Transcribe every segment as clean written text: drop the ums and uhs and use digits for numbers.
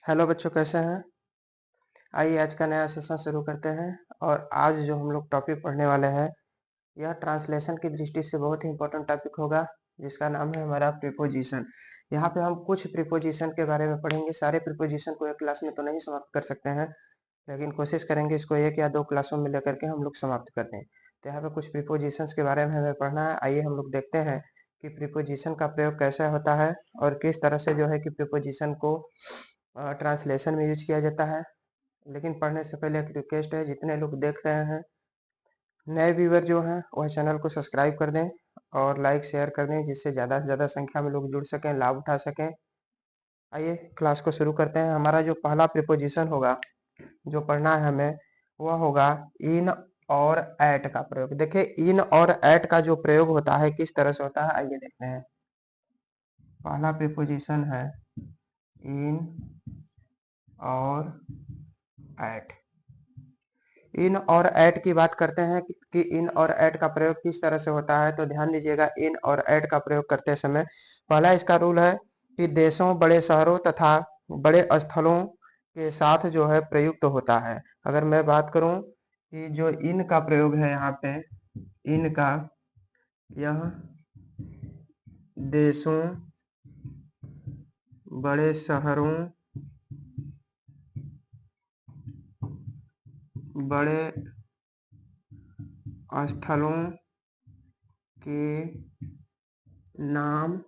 Hello बच्चों, कैसे हैं? आइए आज का नया सेशन शुरू करते हैं। और आज जो हम लोग टॉपिक पढ़ने वाले हैं, यह ट्रांसलेशन की दृष्टि से बहुत ही इंपॉर्टेंट टॉपिक होगा, जिसका नाम है हमारा प्रीपोजिशन। यहाँ पे हम कुछ प्रीपोजिशन के बारे में पढ़ेंगे। सारे प्रीपोजिशन को एक क्लास में तो नहीं समाप्त कर सकते हैं, लेकिन कोशिश करेंगे इसको एक या दो क्लासों में लेकर के हम लोग समाप्त कर दें। तो यहाँ पे कुछ प्रीपोजिशंस के बारे में हमें पढ़ना है। आइए हम लोग देखते हैं कि प्रीपोजिशन का प्रयोग कैसे होता है और किस तरह से जो है कि प्रीपोजिशन को ट्रांसलेशन में यूज किया जाता है। लेकिन पढ़ने से पहले एक रिक्वेस्ट है, जितने लोग देख रहे हैं नए व्यूअर जो हैं वह चैनल को सब्सक्राइब कर दें और लाइक शेयर कर दें, जिससे ज़्यादा से ज़्यादा संख्या में लोग जुड़ सकें, लाभ उठा सकें। आइए क्लास को शुरू करते हैं। हमारा जो पहला प्रीपोजिशन होगा जो पढ़ना है हमें, वह होगा इन और एट का प्रयोग। देखिए, इन और एट का जो प्रयोग होता है किस तरह से होता है, आइए देखते हैं। पहला प्रीपोजिशन है इन और एट। इन और एट की बात करते हैं कि इन और एट का प्रयोग किस तरह से होता है, तो ध्यान दीजिएगा। इन और एट का प्रयोग करते समय पहला इसका रूल है कि देशों, बड़े शहरों तथा बड़े स्थलों के साथ जो है प्रयुक्त होता है। अगर मैं बात करूं कि जो इन का प्रयोग है यहाँ पे, इन का, यह देशों, बड़े शहरों, बड़े स्थलों के नाम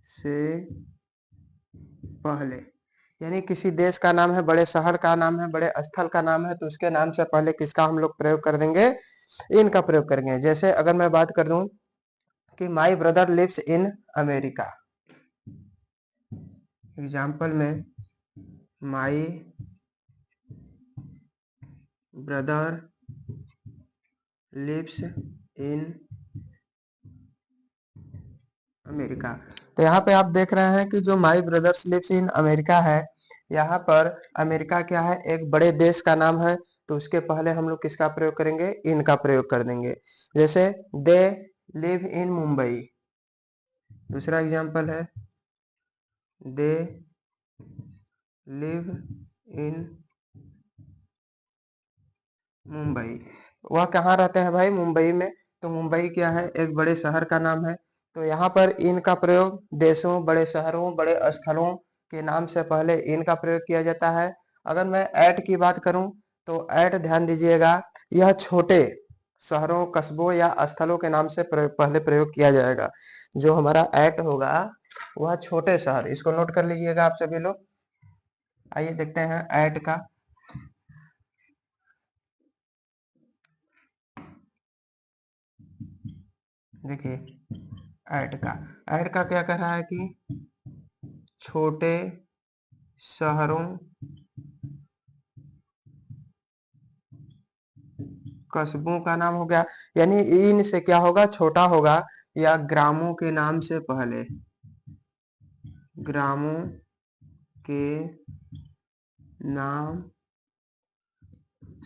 से पहले, यानी किसी देश का नाम है, बड़े शहर का नाम है, बड़े स्थल का नाम है, तो उसके नाम से पहले किसका हम लोग प्रयोग कर देंगे, इनका प्रयोग करेंगे। जैसे अगर मैं बात कर दूं कि my brother lives in America, example में my brother lives in America. तो यहाँ पे आप देख रहे हैं कि जो my brothers lives in America है, यहाँ पर अमेरिका क्या है, एक बड़े देश का नाम है, तो उसके पहले हम लोग किसका प्रयोग करेंगे, इनका प्रयोग कर देंगे। जैसे दे लिव इन मुंबई, दूसरा एग्जांपल है दे लिव इन मुंबई। वह कहाँ रहते हैं भाई, मुंबई में। तो मुंबई क्या है, एक बड़े शहर का नाम है। तो यहाँ पर इन का प्रयोग देशों, बड़े शहरों, बड़े स्थलों के नाम से पहले इन का प्रयोग किया जाता है। अगर मैं एट की बात करूं तो एट, ध्यान दीजिएगा, यह छोटे शहरों, कस्बों या स्थलों के नाम से पहले प्रयोग किया जाएगा। जो हमारा एट होगा वह छोटे शहर, इसको नोट कर लीजिएगा आप सभी लोग। आइए देखते हैं एट का। देखिए ऐड का क्या कर रहा है कि छोटे शहरों, कस्बों का नाम हो गया। यानी इन से क्या होगा, छोटा होगा, या ग्रामों के नाम से पहले, ग्रामों के नाम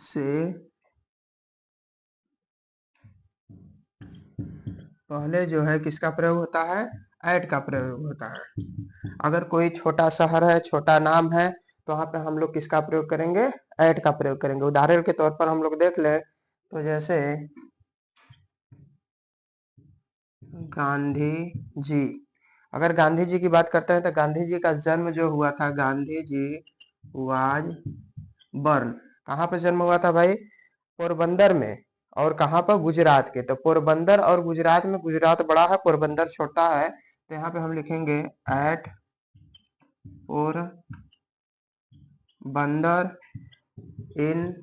से पहले जो है किसका प्रयोग होता है, ऐड का प्रयोग होता है। अगर कोई छोटा शहर है, छोटा नाम है, तो वहां पे हम लोग किसका प्रयोग करेंगे, ऐड का प्रयोग करेंगे। उदाहरण के तौर पर हम लोग देख ले तो जैसे गांधी जी। अगर गांधी जी की बात करते हैं तो गांधी जी का जन्म जो हुआ था, गांधी जी वाज बर्न, कहाँ पे जन्म हुआ था भाई, पोरबंदर में। और कहाँ पर, गुजरात के। तो पोरबंदर और गुजरात में, गुजरात बड़ा है, पोरबंदर छोटा है। तो यहाँ पे हम लिखेंगे एट पोरबंदर इन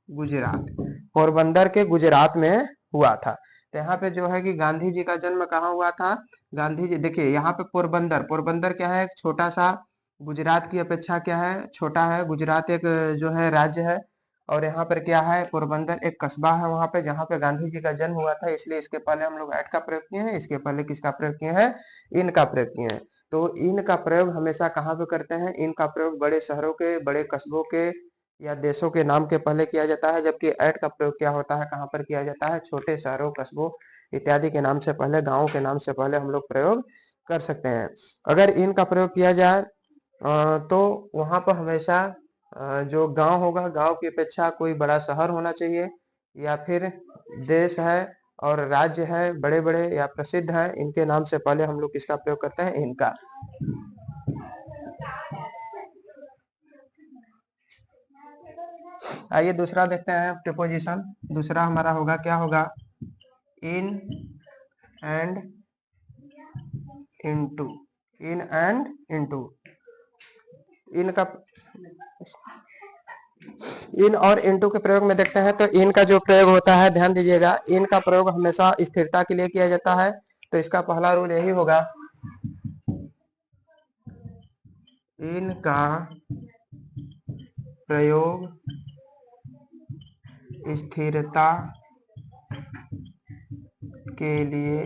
गुजरात, पोरबंदर के गुजरात में हुआ था। तो यहाँ पे जो है कि गांधी जी का जन्म कहाँ हुआ था, गांधी जी, देखिए यहाँ पे पोरबंदर, पोरबंदर क्या है, एक छोटा सा, गुजरात की अपेक्षा क्या है, छोटा है। गुजरात एक जो है राज्य है, और यहाँ पर क्या है, पोरबंदर एक कस्बा है वहां पे, जहाँ पे गांधी जी का जन्म हुआ था। इसलिए इसके पहले हम लोग ऐट का प्रयोग किए हैं, इसके पहले किसका प्रयोग किए हैं, इन का प्रयोग किए हैं। तो इन का प्रयोग हमेशा कहाँ पे करते हैं, इन का प्रयोग बड़े शहरों के, बड़े कस्बों के या देशों के नाम के पहले किया जाता है। जबकि ऐट का प्रयोग क्या होता है, कहाँ पर किया जाता है, छोटे शहरों, कस्बों इत्यादि के नाम से पहले, गांवों के नाम से पहले हम लोग प्रयोग कर सकते हैं। अगर इन का प्रयोग किया जाए तो वहां पर हमेशा जो गांव होगा, गांव की अपेक्षा कोई बड़ा शहर होना चाहिए, या फिर देश है और राज्य है बड़े बड़े या प्रसिद्ध है, इनके नाम से पहले हम लोग किसका प्रयोग करते हैं, इनका। आइए दूसरा देखते हैं प्रीपोजिशन। दूसरा हमारा होगा, क्या होगा, in and into. In and into, इनका इन और इनटू के प्रयोग में देखते हैं। तो इन का जो प्रयोग होता है, ध्यान दीजिएगा, इन का प्रयोग हमेशा स्थिरता के लिए किया जाता है। तो इसका पहला रूल यही होगा, इन का प्रयोग स्थिरता के लिए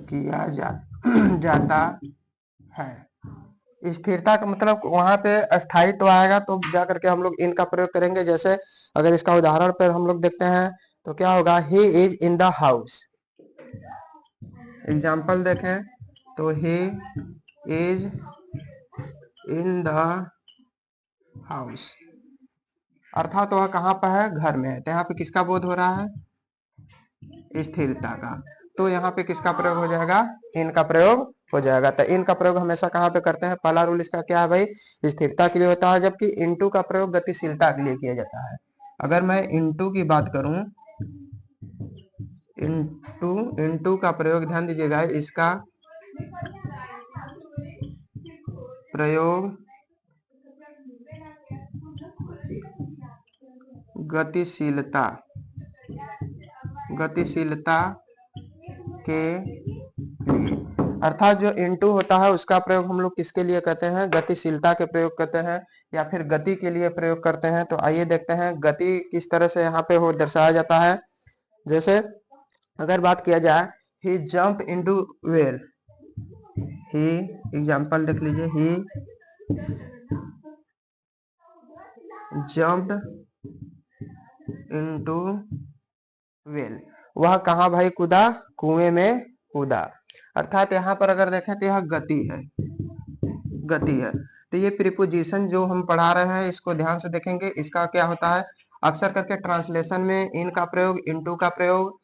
किया जाता है। स्थिरता का मतलब वहां पे स्थायित्व आएगा तो जा करके हम लोग इनका प्रयोग करेंगे। जैसे अगर इसका उदाहरण पर हम लोग देखते हैं तो क्या होगा, he is in the house. Example देखें तो he is in the house, अर्थात वह कहाँ पर है, घर में है। तो यहाँ पे किसका बोध हो रहा है, स्थिरता का। तो यहाँ पे किसका प्रयोग हो जाएगा, इन का प्रयोग हो जाएगा। तो इन का प्रयोग हमेशा कहाँ पे करते हैं, पहला रूल इसका क्या है भाई, स्थिरता के लिए होता है, जबकि इनटू का प्रयोग गतिशीलता के लिए किया जाता है। अगर मैं इनटू की बात करूं, इनटू का प्रयोग, ध्यान दीजिएगा, इसका प्रयोग गतिशीलता के लिए, अर्थात जो इनटू होता है उसका प्रयोग हम लोग किसके लिए करते हैं, गतिशीलता के प्रयोग करते हैं, या फिर गति के लिए प्रयोग करते हैं। तो आइए देखते हैं गति किस तरह से यहाँ पे हो दर्शाया जाता है। जैसे अगर बात किया जाए, ही जंप इनटू वेल, ही, एग्जाम्पल देख लीजिए, ही जंप्ड इनटू वेल, वह कहा भाई कूदा, कुएं में कूदा। अर्थात यहाँ पर अगर देखें तो यह गति है, गति है। तो ये प्रीपोजिशन जो हम पढ़ा रहे हैं इसको ध्यान से देखेंगे। इसका क्या होता है, अक्सर करके ट्रांसलेशन में इन का प्रयोग, इनटू का प्रयोग,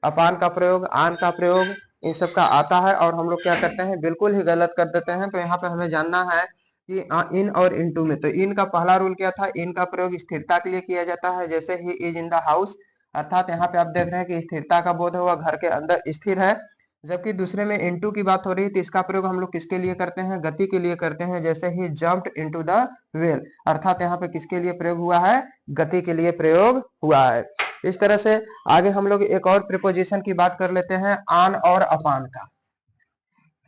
अपान का प्रयोग, आन का प्रयोग, इन सब का आता है, और हम लोग क्या करते हैं, बिल्कुल ही गलत कर देते हैं। तो यहाँ पे हमें जानना है कि इन और इनटू में, तो इन का पहला रूल क्या था, इन का प्रयोग स्थिरता के लिए किया जाता है। जैसे he is in the house, अर्थात यहाँ पे आप देख रहे हैं कि स्थिरता का बोध हुआ, घर के अंदर स्थिर है। जबकि दूसरे में इनटू की बात हो रही है तो इसका प्रयोग हम लोग किसके लिए करते हैं, गति के लिए करते हैं। जैसे ही जंप्ड इनटू द वेल, अर्थात यहाँ पे किसके लिए प्रयोग हुआ है, गति के लिए प्रयोग हुआ है। इस तरह से आगे हम लोग एक और प्रीपोजिशन की बात कर लेते हैं, आन और अपान का।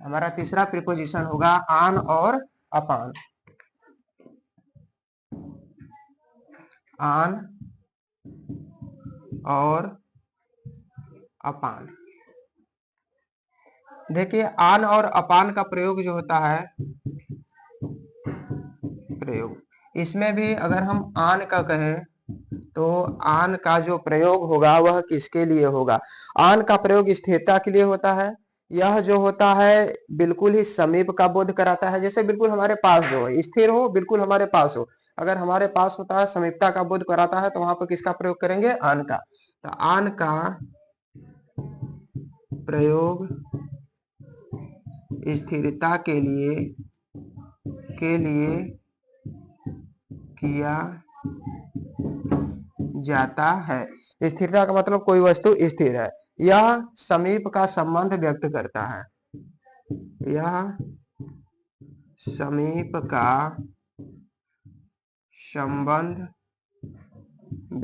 हमारा तीसरा प्रीपोजिशन होगा आन और अपान। आन और अपान, देखिए आन और अपान का प्रयोग जो होता है, प्रयोग, इसमें भी अगर हम आन का कहें तो आन का जो प्रयोग होगा वह किसके लिए होगा, आन का प्रयोग स्थिरता के लिए होता है। यह जो होता है बिल्कुल ही समीप का बोध कराता है, जैसे बिल्कुल हमारे पास जो है, स्थिर हो, बिल्कुल हमारे पास हो। अगर हमारे पास होता है, समीपता का बोध कराता है, तो वहां पर किसका प्रयोग करेंगे, आन का। तो आन का प्रयोग स्थिरता के लिए किया जाता है। स्थिरता का मतलब कोई वस्तु स्थिर है, यह समीप का संबंध व्यक्त करता है, यह समीप का संबंध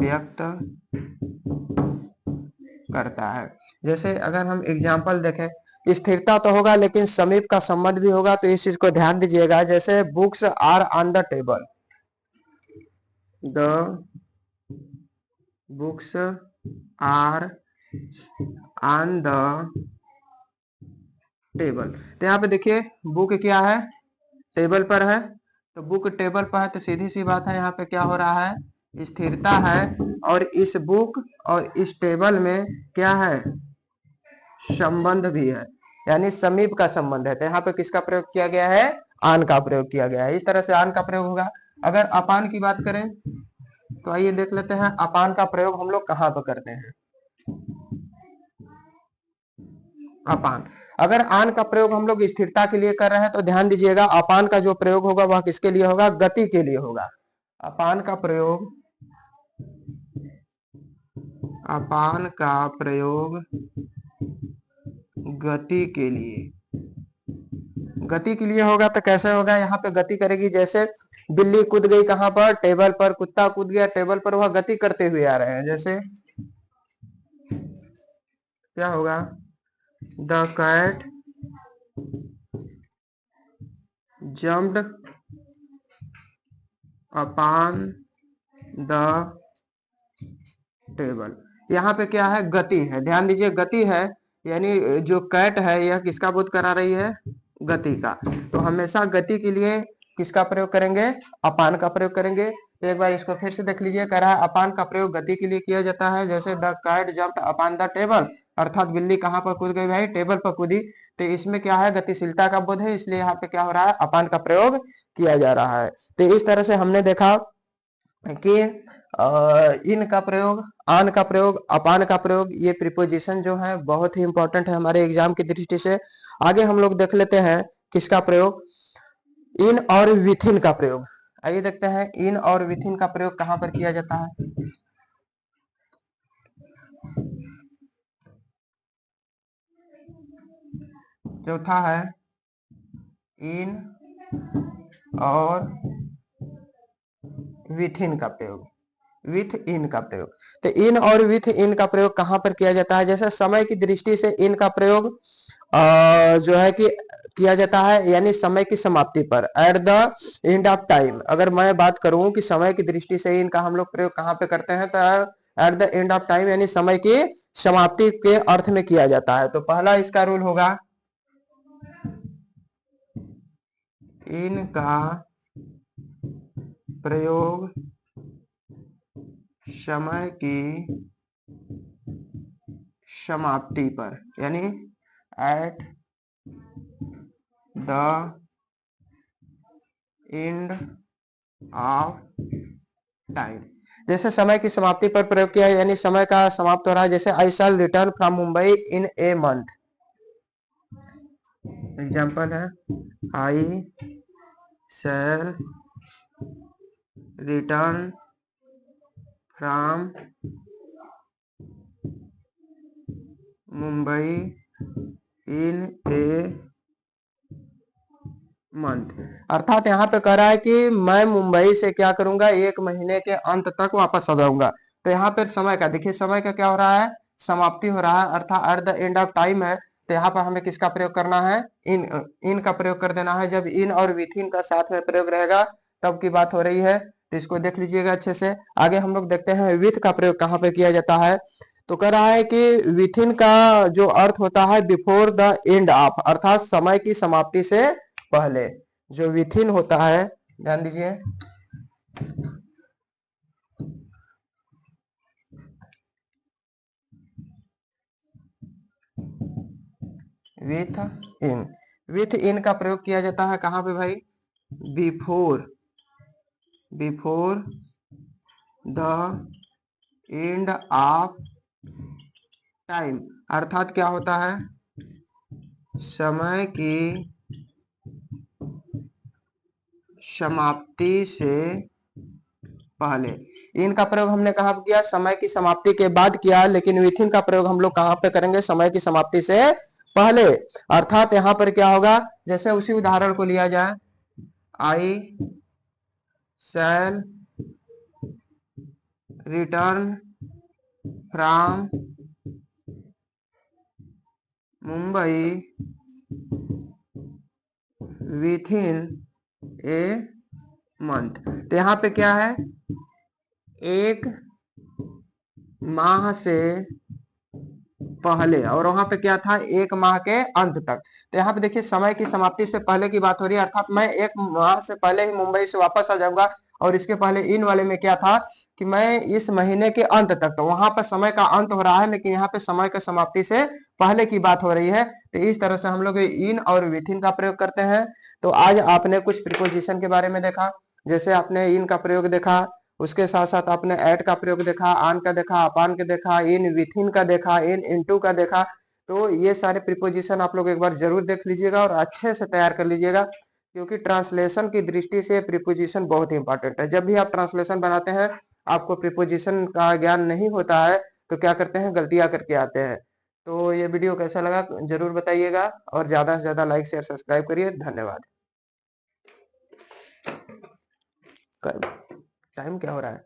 व्यक्त करता है। जैसे अगर हम एग्जाम्पल देखें, स्थिरता तो होगा लेकिन समीप का संबंध भी होगा, तो इस चीज को ध्यान दीजिएगा। जैसे books are on the table, the books are on the table. तो यहाँ पे देखिए बुक क्या है, टेबल पर है। तो बुक टेबल पर है तो सीधी सी बात है, यहाँ पे क्या हो रहा है, स्थिरता है। और इस बुक और इस टेबल में क्या है, संबंध भी है। यानी समीप का संबंध है, तो यहाँ पे किसका प्रयोग किया गया है, आन का प्रयोग किया गया है। इस तरह से आन का प्रयोग होगा। अगर अपान की बात करें तो आइए देख लेते हैं अपान का प्रयोग हम लोग कहाँ पर करते हैं। अपान, अगर आन का प्रयोग हम लोग स्थिरता के लिए कर रहे हैं तो ध्यान दीजिएगा अपान का जो प्रयोग होगा वह किसके लिए होगा, गति के लिए होगा। अपान का प्रयोग, अपान का प्रयोग गति के लिए, गति के लिए होगा। तो कैसे होगा, यहाँ पे गति करेगी, जैसे बिल्ली कूद गई कहां पर, टेबल पर, कुत्ता कूद गया टेबल पर, वह गति करते हुए आ रहे हैं। जैसे क्या होगा, the cat jumped upon the table. यहाँ पे क्या है, गति है, ध्यान दीजिए गति है, यानी जो कैट है यह किसका बोध करा रही है, गति का। तो हमेशा गति के लिए किसका प्रयोग करेंगे, अपान का प्रयोग करेंगे। तो एक बार इसको फिर से देख लीजिए, कह रहा है अपान का प्रयोग गति के लिए किया जाता है। जैसे the cat jumped upon the table, अर्थात बिल्ली कहाँ पर कूद गई भाई, टेबल पर कूदी। तो इसमें क्या है, गतिशीलता का बोध है, इसलिए यहाँ पे क्या हो रहा है, अपान का प्रयोग किया जा रहा है। तो इस तरह से हमने देखा कि इन का प्रयोग, आन का प्रयोग, अपान का प्रयोग, ये प्रीपोजिशन जो है बहुत ही इंपॉर्टेंट है हमारे एग्जाम की दृष्टि से। आगे हम लोग देख लेते हैं किसका प्रयोग, इन और विथिन का प्रयोग। आइए देखते हैं इन और विथिन का प्रयोग कहां पर किया जाता है। चौथा है इन और विथिन का प्रयोग, विथ इन का प्रयोग। तो इन और विथ इन का प्रयोग कहां पर किया जाता है, जैसे समय की दृष्टि से इन का प्रयोग जो है कि किया जाता है, यानी समय की समाप्ति पर, at the end of time. अगर मैं बात करूं कि समय की दृष्टि से इनका हम लोग प्रयोग कहां पे करते हैं, तो at the end of time, यानी समय की समाप्ति के अर्थ में किया जाता है। तो पहला इसका रूल होगा, इनका प्रयोग समय की समाप्ति पर, यानी at the end of time. जैसे समय की समाप्ति पर प्रयोग किया है, यानी समय का समाप्त हो रहा है। जैसे I shall return from Mumbai in a month, example है I shall return from Mumbai in a month. अर्थात यहाँ पे कह रहा है कि मैं मुंबई से क्या करूंगा, एक महीने के अंत तक वापस आ जाऊंगा। तो यहाँ पर समय का देखिए, समय का क्या हो रहा है, समाप्ति हो रहा है, अर्थात at the end of time है। तो यहाँ पर हमें किसका प्रयोग करना है, इन का प्रयोग कर देना है। जब इन और विथ इन का साथ में प्रयोग रहेगा तब की बात हो रही है। तो इसको देख लीजिएगा अच्छे से। आगे हम लोग देखते हैं विथ का प्रयोग कहाँ पे किया जाता है। तो कह रहा है कि विथिन का जो अर्थ होता है बिफोर द एंड ऑफ, अर्थात समय की समाप्ति से पहले। जो विथिन होता है, ध्यान दीजिए, विथ इन, विथ इन का प्रयोग किया जाता है कहां पे भाई, before, before the end of time. अर्थात क्या होता है, समय की समाप्ति से पहले। इन का प्रयोग हमने कहा किया, समय की समाप्ति के बाद किया, लेकिन विथिन का प्रयोग हम लोग कहां पे करेंगे, समय की समाप्ति से पहले। अर्थात यहां पर क्या होगा, जैसे उसी उदाहरण को लिया जाए, I shall return from Mumbai within a month. तो यहाँ पे क्या है, एक माह से पहले, और वहां पे क्या था, 1 माह के अंत तक। तो यहाँ पे देखिए समय की समाप्ति से पहले की बात हो रही है, अर्थात मैं 1 माह से पहले ही मुंबई से वापस आ जाऊंगा। और इसके पहले इन वाले में क्या था कि मैं इस महीने के अंत तक, तो वहां पर समय का अंत हो रहा है, लेकिन यहाँ पे समय का समाप्ति से पहले की बात हो रही है। तो इस तरह से हम लोग इन और विथिन का प्रयोग करते हैं। तो आज आपने कुछ प्रीपोजिशन के बारे में देखा, जैसे आपने इन का प्रयोग देखा, उसके साथ साथ आपने एट का प्रयोग देखा, आन का देखा, अपान के देखा, इन विथिन का देखा, इन इनटू का देखा। तो ये सारे प्रीपोजिशन आप लोग एक बार जरूर देख लीजिएगा और अच्छे से तैयार कर लीजिएगा, क्योंकि ट्रांसलेशन की दृष्टि से प्रीपोजिशन बहुत ही इंपॉर्टेंट है। जब भी आप ट्रांसलेशन बनाते हैं, आपको प्रीपोजिशन का ज्ञान नहीं होता है, तो क्या करते हैं, गलतियां करके आते हैं। तो ये वीडियो कैसा लगा जरूर बताइएगा, और ज्यादा से ज्यादा लाइक शेयर सब्सक्राइब करिए। धन्यवाद। टाइम क्या हो रहा है?